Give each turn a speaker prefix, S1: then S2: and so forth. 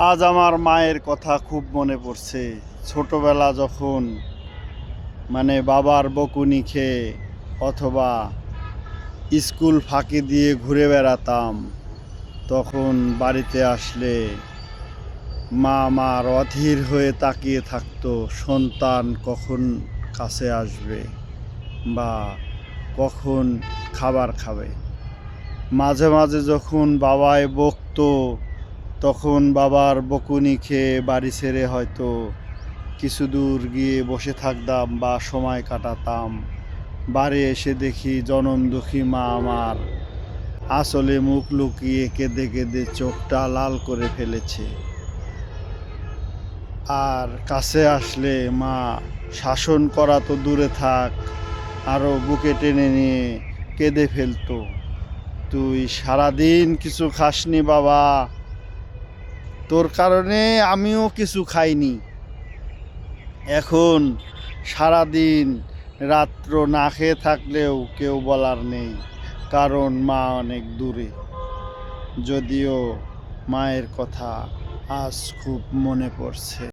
S1: আজ আমার মায়ের কথা খুব মনে পড়ছে। ছোটবেলা যখন বাবার বকুনি খেয়ে অথবা স্কুল ফাঁকি দিয়ে ঘুরে বেড়াতাম, তখন বাড়িতে আসলে মা আমার অধীর হয়ে তাকিয়ে থাকতো সন্তান কখন কাছে আসবে বা কখন খাবার খাবে। মাঝে মাঝে যখন বাবায় বকতো, তখন বাবার বকুনি খেয়ে বাড়ি ছেড়ে হয়তো কিছু দূর গিয়ে বসে থাকতাম বা সময় কাটাতাম। বাড়ি এসে দেখি জনম দুঃখী মা আমার আঁচলে মুখ লুকিয়ে কেঁদে কেঁদে চোখটা লাল করে ফেলেছে। আর কাছে আসলে মা শাসন করা তো দূরে থাক, আরও বুকে টেনে নিয়ে কেঁদে ফেলতো, তুই সারাদিন কিছু খাসনি বাবা, তোর কারণে আমিও কিছু খাইনি। এখন সারাদিন রাত্র না খেয়ে থাকলেও কেউ বলার নেই, কারণ মা অনেক দূরে। যদিও মায়ের কথা আজ খুব মনে পড়ছে।